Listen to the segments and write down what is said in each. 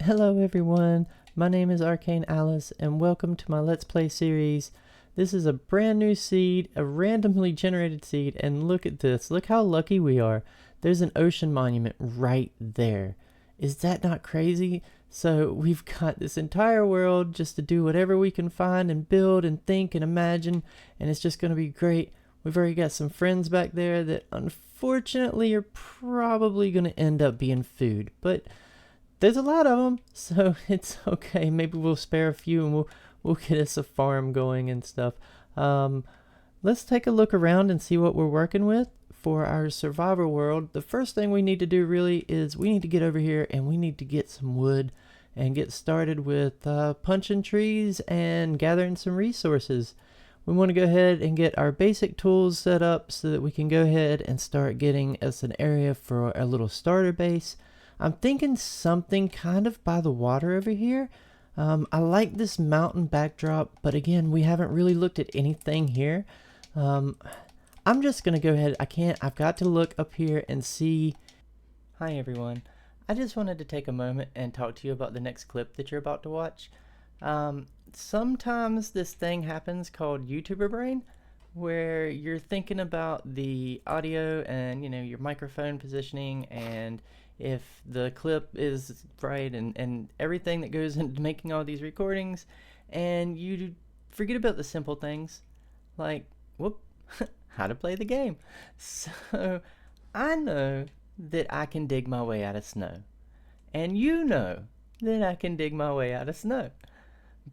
Hello everyone, my name is ArcaneAlice and welcome to my Let's Play series. This is a brand new seed, a randomly generated seed, and look at this. Look how lucky we are. There's an ocean monument right there. Is that not crazy? So we've got this entire world just to do whatever we can find and build and think and imagine, and it's just going to be great. We've already got some friends back there that unfortunately are probably going to end up being food, but there's a lot of them, so it's okay. Maybe we'll spare a few and we'll get us a farm going and stuff. Let's take a look around and see what we're working with for our survival world. The first thing we need to do really is we need to get over here and we need to get some wood and get started with punching trees and gathering some resources. We want to go ahead and get our basic tools set up so that we can go ahead and start getting us an area for a little starter base. I'm thinking something kind of by the water over here. I like this mountain backdrop, but again, we haven't really looked at anything here. I'm just gonna go ahead. I've got to look up here and see. Hi everyone. I just wanted to take a moment and talk to you about the next clip that you're about to watch. Sometimes this thing happens called YouTuber brain, where you're thinking about the audio and your microphone positioning and if the clip is right and everything that goes into making all these recordings, and you forget about the simple things like how to play the game. So I know that I can dig my way out of snow, and you know that I can dig my way out of snow,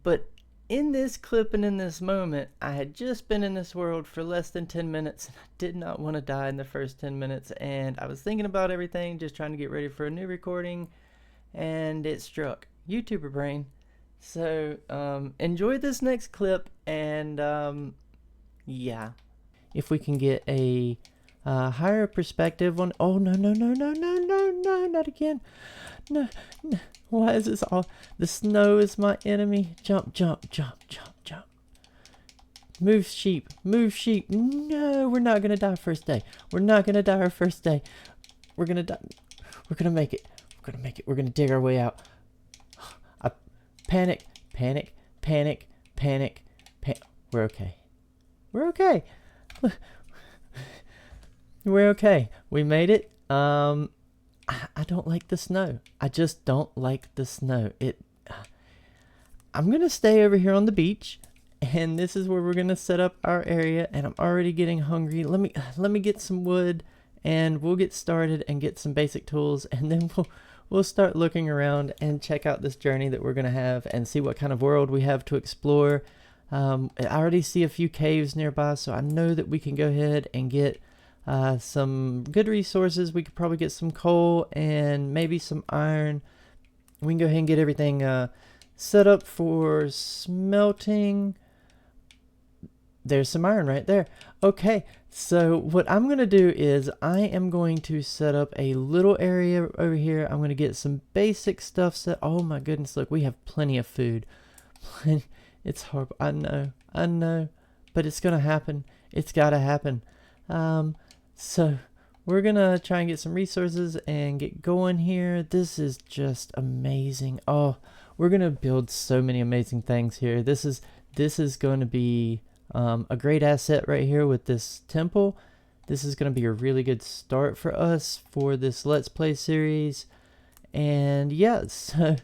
but in this clip and in this moment, I had just been in this world for less than 10 minutes. And I did not want to die in the first 10 minutes. And I was thinking about everything, just trying to get ready for a new recording. And it struck YouTuber brain. So enjoy this next clip. And yeah. If we can get a higher perspective on... Oh, no, not again. No. Why is this all? The snow is my enemy. Jump. Move sheep. No, we're not gonna die first day. We're not gonna die our first day. We're gonna die. We're gonna make it. We're gonna dig our way out. Panic. We're okay. We're okay. We made it. I don't like the snow. I just don't like the snow. I'm gonna stay over here on the beach, and this is where we're gonna set up our area. And I'm already getting hungry. Let me get some wood, and we'll get started and get some basic tools, and then we'll start looking around and check out this journey that we're gonna have and see what kind of world we have to explore. I already see a few caves nearby, so I know that we can go ahead and get some good resources. We could probably get some coal and maybe some iron. We can go ahead and get everything set up for smelting. There's some iron right there. Okay, so what I'm going to do is I am going to set up a little area over here. I'm going to get some basic stuff set. Oh my goodness, look, we have plenty of food. It's horrible. I know, but it's going to happen. It's got to happen. So we're gonna try and get some resources and get going here. This is just amazing. Oh, we're gonna build so many amazing things here. This is going to be a great asset right here with this temple. This is going to be a really good start for us for this Let's Play series. And yeah, so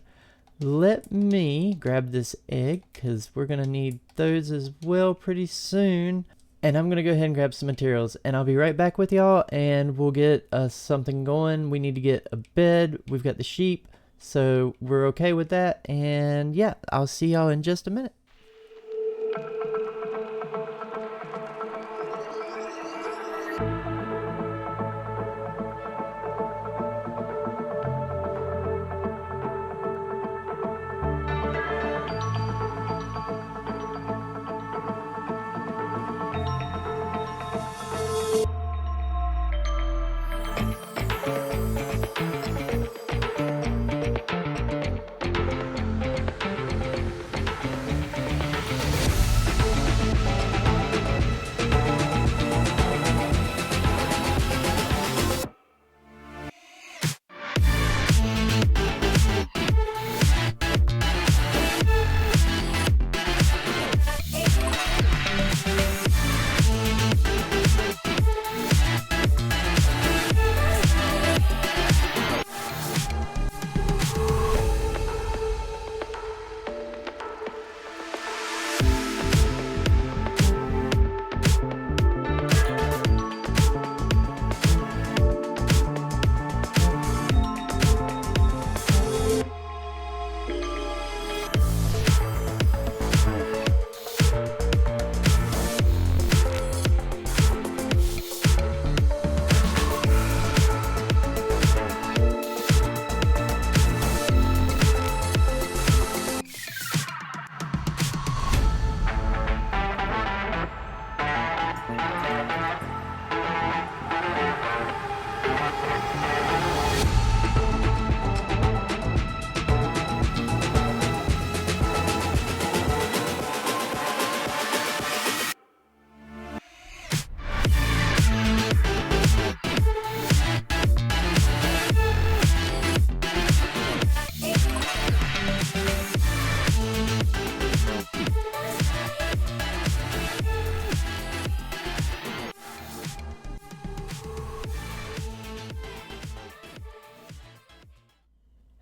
let me grab this egg because we're gonna need those as well pretty soon. And I'm going to go ahead and grab some materials, and I'll be right back with y'all, and we'll get something going. We need to get a bed. We've got the sheep, so we're okay with that. And yeah, I'll see y'all in just a minute.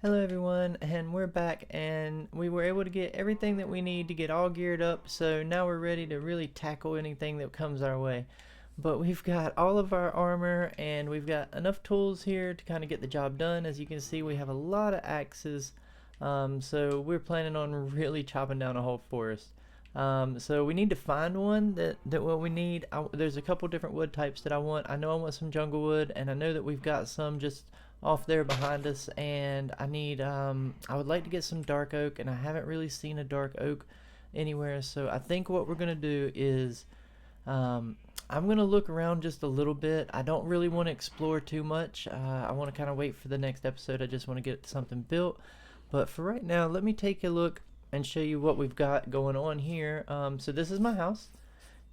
Hello everyone, and we're back, and we were able to get everything that we need to get all geared up, so now we're ready to really tackle anything that comes our way. But we've got all of our armor, and we've got enough tools here to kind of get the job done. As you can see, we have a lot of axes, so we're planning on really chopping down a whole forest. So we need to find one that what we need. There's a couple different wood types that I want. I know I want some jungle wood, and I know that we've got some just off there behind us, and I need I would like to get some dark oak, and I haven't really seen a dark oak anywhere. So I think what we're gonna do is I'm gonna look around just a little bit. I don't really want to explore too much. I want to kind of wait for the next episode. I just want to get something built, but for right now, let me take a look and show you what we've got going on here. So this is my house.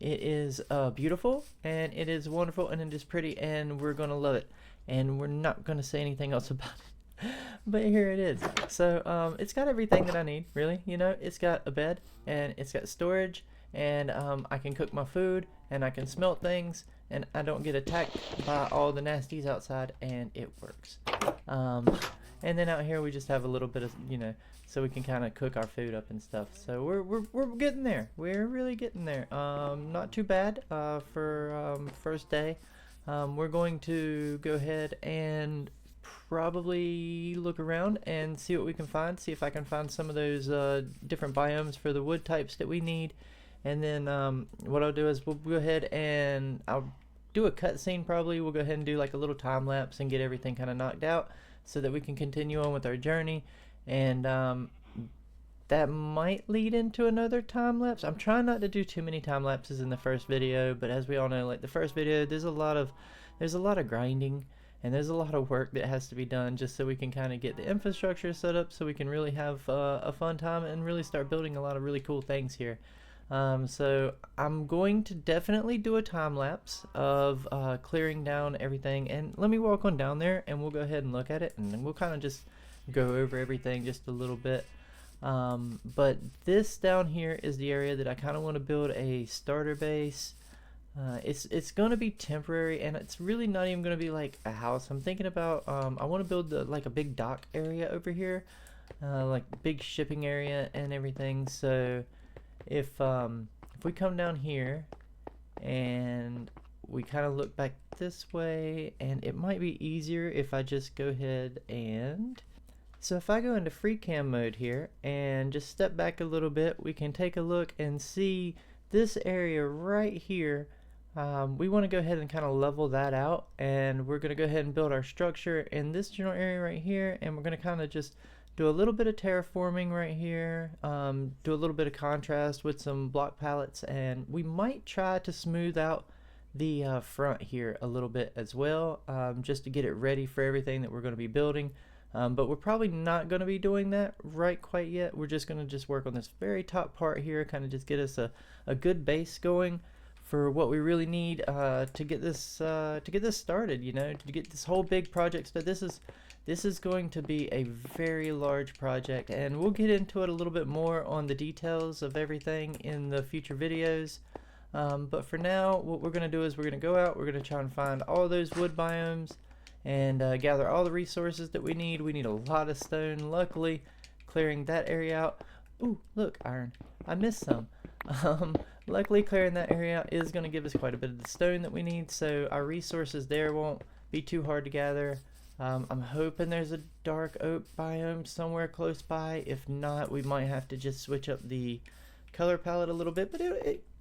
It is beautiful, and it is wonderful, and it is pretty, and we're gonna love it, and we're not gonna say anything else about it. But here it is. So it's got everything that I need, really. You know, it's got a bed, and it's got storage, and I can cook my food, and I can smelt things, and I don't get attacked by all the nasties outside, and it works. And then out here we just have a little bit of, you know, so we can kind of cook our food up and stuff. So we're getting there. We're really getting there. Not too bad for first day. We're going to go ahead and probably look around and see what we can find. See if I can find some of those different biomes for the wood types that we need. And then what I'll do is we'll go ahead and I'll do a cutscene probably. We'll go ahead and do like a little time lapse and get everything kind of knocked out, so that we can continue on with our journey. And that might lead into another time lapse. I'm trying not to do too many time lapses in the first video, but as we all know, like the first video, there's a lot of grinding, and there's a lot of work that has to be done just so we can kind of get the infrastructure set up, so we can really have a fun time and really start building a lot of really cool things here. So I'm going to definitely do a time lapse of clearing down everything, and let me walk on down there and we'll go ahead and look at it, and then we'll kind of just go over everything just a little bit. But this down here is the area that I kind of want to build a starter base. It's going to be temporary, and it's really not even going to be like a house. I'm thinking about I want to build like a big dock area over here, like big shipping area and everything. So if we come down here and we kind of look back this way, and it might be easier if I just go ahead and, so if I go into free cam mode here and just step back a little bit, we can take a look and see this area right here. We want to go ahead and kind of level that out, and we're going to go ahead and build our structure in this general area right here, and we're going to kind of just do a little bit of terraforming right here, do a little bit of contrast with some block palettes, and we might try to smooth out the front here a little bit as well, just to get it ready for everything that we're going to be building. But we're probably not going to be doing that right quite yet. We're just going to work on this very top part here, kind of just get us a good base going for what we really need to get this started, you know, to get this whole big project started. This is going to be a very large project, and we'll get into it a little bit more on the details of everything in the future videos. But for now, what we're going to do is we're going to go out, we're going to try and find all those wood biomes and gather all the resources that we need. We need a lot of stone. Luckily, clearing that area out. Ooh, look, iron. I missed some. Luckily, clearing that area out is going to give us quite a bit of the stone that we need, so our resources there won't be too hard to gather. I'm hoping there's a dark oak biome somewhere close by. If not, we might have to just switch up the color palette a little bit, but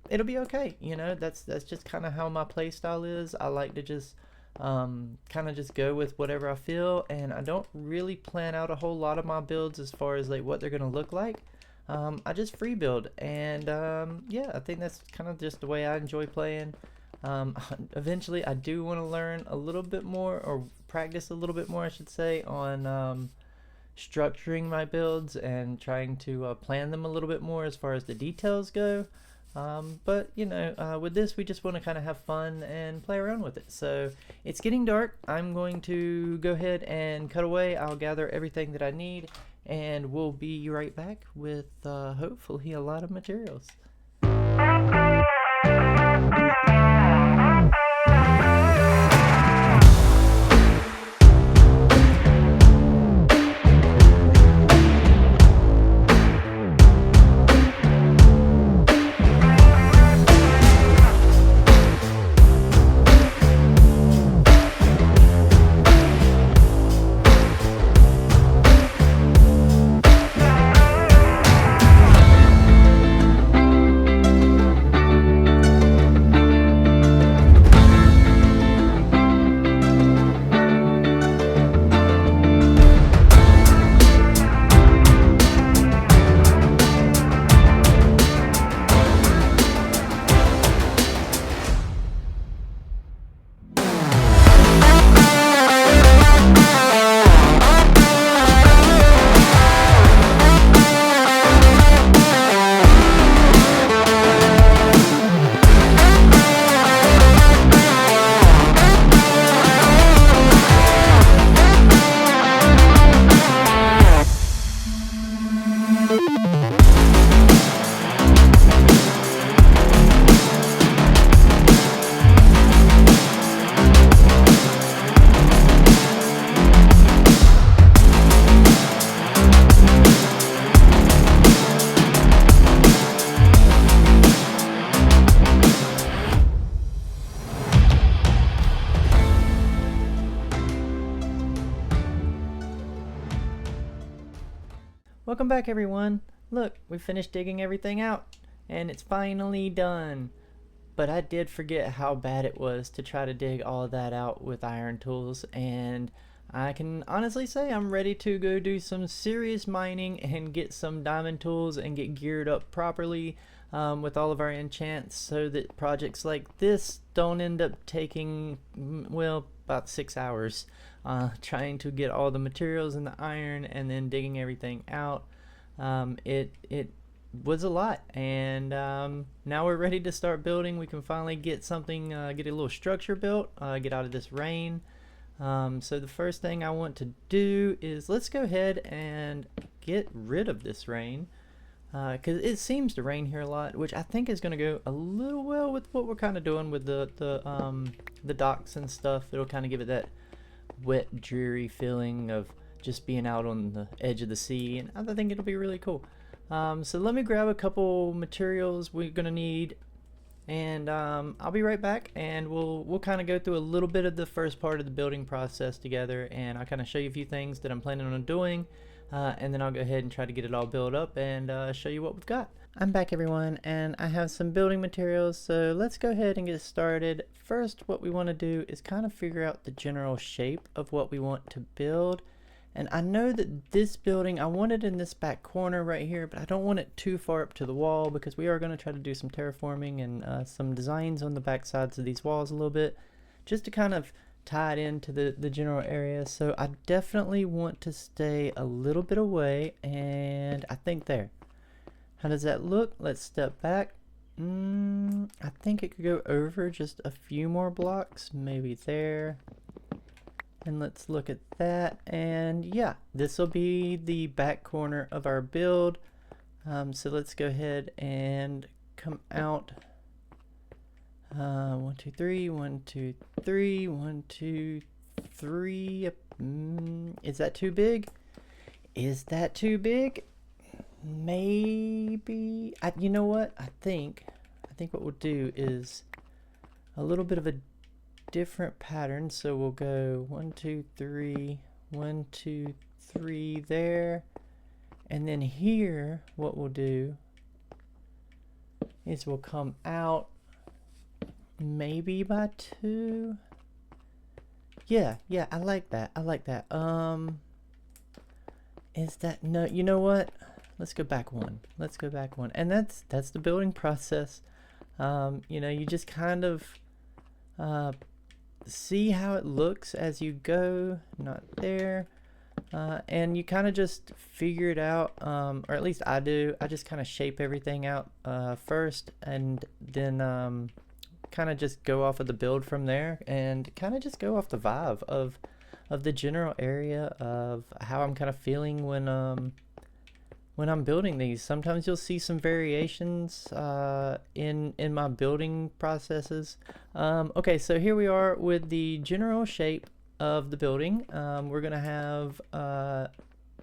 it'll be okay. You know, that's just kind of how my play style is. I like to just kind of just go with whatever I feel, and I don't really plan out a whole lot of my builds as far as like what they're gonna look like. I just free build, and yeah, I think that's kind of just the way I enjoy playing. Eventually I do want to learn a little bit more, or practice a little bit more I should say, on structuring my builds and trying to plan them a little bit more as far as the details go. But you know, with this we just want to kind of have fun and play around with it. So it's getting dark. I'm going to go ahead and cut away. I'll gather everything that I need, and we'll be right back with hopefully a lot of materials. Welcome back, everyone. Look, we finished digging everything out, and it's finally done. But I did forget how bad it was to try to dig all of that out with iron tools, and I can honestly say I'm ready to go do some serious mining and get some diamond tools and get geared up properly with all of our enchants, so that projects like this don't end up taking, well, about 6 hours trying to get all the materials and the iron and then digging everything out. It was a lot, and now we're ready to start building. We can finally get something, get a little structure built, get out of this rain. So the first thing I want to do is let's go ahead and get rid of this rain, because it seems to rain here a lot, which I think is going to go a little well with what we're kind of doing with the docks and stuff. It'll kind of give it that wet, dreary feeling of just being out on the edge of the sea, and I think it'll be really cool. So let me grab a couple materials we're gonna need, and I'll be right back, and we'll kind of go through a little bit of the first part of the building process together, and I'll kind of show you a few things that I'm planning on doing, and then I'll go ahead and try to get it all built up and show you what we've got. I'm back, everyone, and I have some building materials, so let's go ahead and get started. First, what we want to do is kind of figure out the general shape of what we want to build. And I know that this building, I want it in this back corner right here, but I don't want it too far up to the wall, because we are going to try to do some terraforming and some designs on the back sides of these walls a little bit, just to kind of tie it into the general area. So I definitely want to stay a little bit away, and I think there. How does that look? Let's step back. I think it could go over just a few more blocks, maybe there. And let's look at that, and yeah, this will be the back corner of our build. So let's go ahead and come out. 1 2 3 1 2 3 1 2 3. Is that too big? Is that too big? Maybe. You know what? I think what we'll do is a little bit of a different pattern. So we'll go 1 2 3 1 2 3 there, and then here what we'll do is we'll come out maybe by 2. Yeah, I like that. Is that, no, you know what, let's go back one. And that's the building process. You know, you just kind of see how it looks as you go. Not there. And you kind of just figure it out, or at least I do. I just kind of shape everything out first, and then kind of just go off of the build from there, and kind of just go off the vibe of the general area of how I'm kind of feeling when I'm building these. Sometimes you'll see some variations in my building processes. Okay, so here we are with the general shape of the building. We're gonna have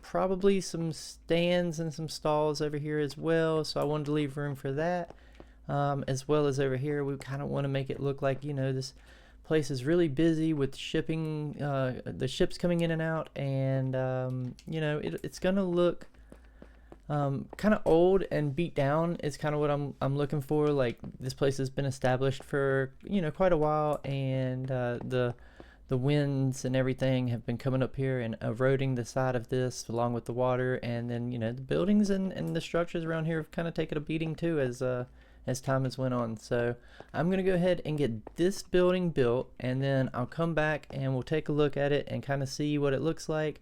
probably some stands and some stalls over here as well, so I wanted to leave room for that. As well as over here, we kind of want to make it look like, you know, this place is really busy with shipping, the ships coming in and out, and you know, it's gonna look kind of old and beat down is kind of what I'm looking for. Like, this place has been established for, you know, quite a while, and the winds and everything have been coming up here and eroding the side of this along with the water, and then, you know, the buildings and the structures around here have kind of taken a beating too as time has went on. So I'm gonna go ahead and get this building built, and then I'll come back and we'll take a look at it and kind of see what it looks like.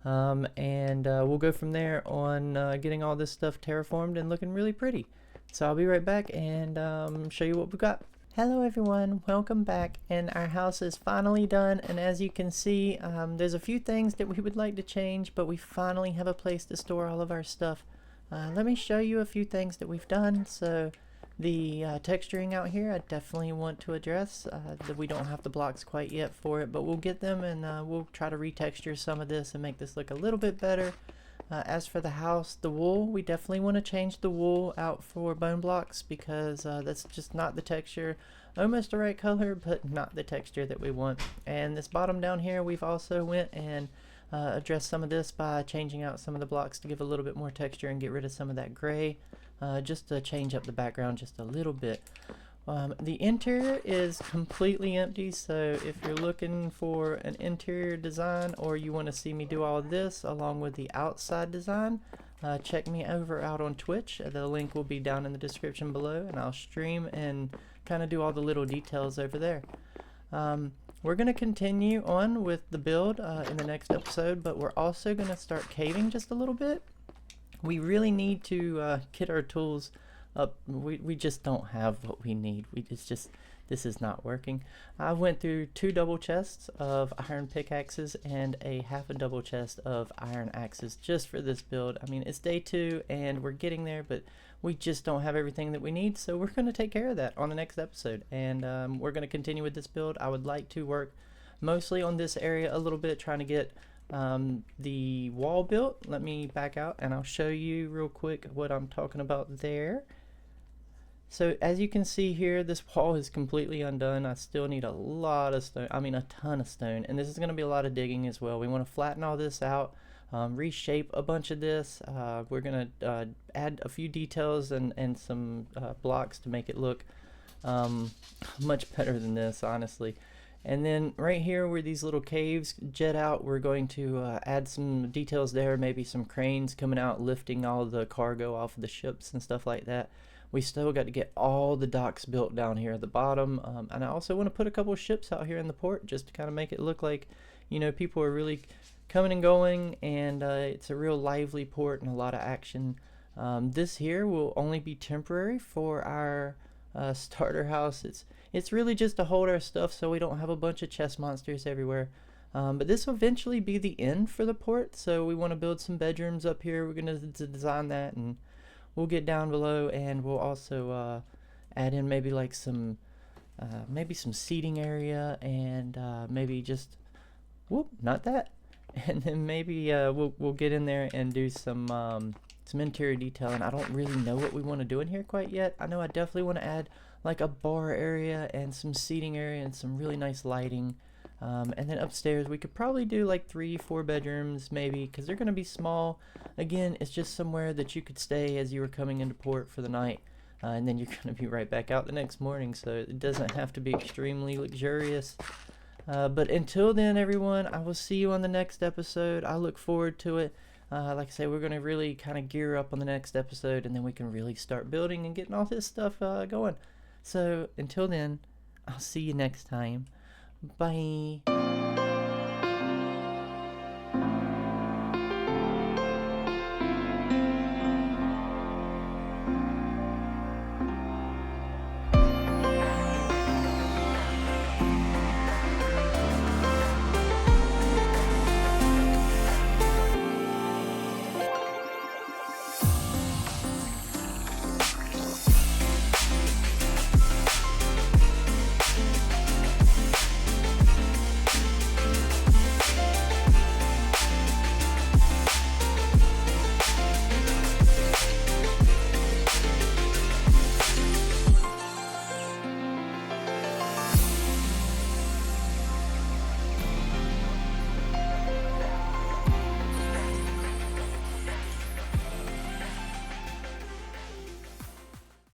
And we'll go from there on getting all this stuff terraformed and looking really pretty. So I'll be right back and show you what we've got. Hello everyone, welcome back, and our house is finally done, and as you can see, there's a few things that we would like to change, but we finally have a place to store all of our stuff. Let me show you a few things that we've done. So the texturing out here, I definitely want to address. That we don't have the blocks quite yet for it, but we'll get them, and we'll try to retexture some of this and make this look a little bit better. As for the house, the wool, we definitely want to change the wool out for bone blocks, because that's just not the texture. Almost the right color, but not the texture that we want. And this bottom down here, we've also went and address some of this by changing out some of the blocks to give a little bit more texture and get rid of some of that gray, just to change up the background just a little bit. The interior is completely empty, so if you're looking for an interior design or you want to see me do all this along with the outside design, check me over out on Twitch. The link will be down in the description below, and I'll stream and kind of do all the little details over there. We're going to continue on with the build in the next episode, but we're also going to start caving just a little bit. We really need to get our tools up. We just don't have what we need. This is not working. I went through 2 double chests of iron pickaxes and a half a double chest of iron axes just for this build. I mean, it's day 2 and we're getting there, but we just don't have everything that we need, so we're going to take care of that on the next episode, and we're going to continue with this build. I would like to work mostly on this area a little bit, trying to get the wall built. Let me back out and I'll show you real quick what I'm talking about there. So as you can see here, this wall is completely undone. I still need a lot of stone, I mean a ton of stone, and this is going to be a lot of digging as well. We want to flatten all this out, reshape a bunch of this. We're going to add a few details and some blocks to make it look much better than this, honestly. And then right here where these little caves jet out, we're going to add some details there, maybe some cranes coming out lifting all the cargo off of the ships and stuff like that. We still got to get all the docks built down here at the bottom, and I also want to put a couple ships out here in the port just to kind of make it look like, you know, people are really coming and going, and it's a real lively port and a lot of action. This here will only be temporary for our starter house. It's really just to hold our stuff so we don't have a bunch of chest monsters everywhere. But this will eventually be the end for the port, so we want to build some bedrooms up here. We're going to design that, and we'll get down below, and we'll also add in maybe like some seating area, and maybe just not that, and then maybe we'll get in there and do some interior detailing. I don't really know what we want to do in here quite yet. I know I definitely want to add like a bar area and some seating area and some really nice lighting. And then upstairs we could probably do like 3-4 bedrooms maybe, because they're going to be small. Again, it's just somewhere that you could stay as you were coming into port for the night, and then you're going to be right back out the next morning, so it doesn't have to be extremely luxurious. But until then, everyone, I will see you on the next episode. I look forward to it. Like I say, we're going to really kind of gear up on the next episode, and then we can really start building and getting all this stuff going. So until then, I'll see you next time. Bye.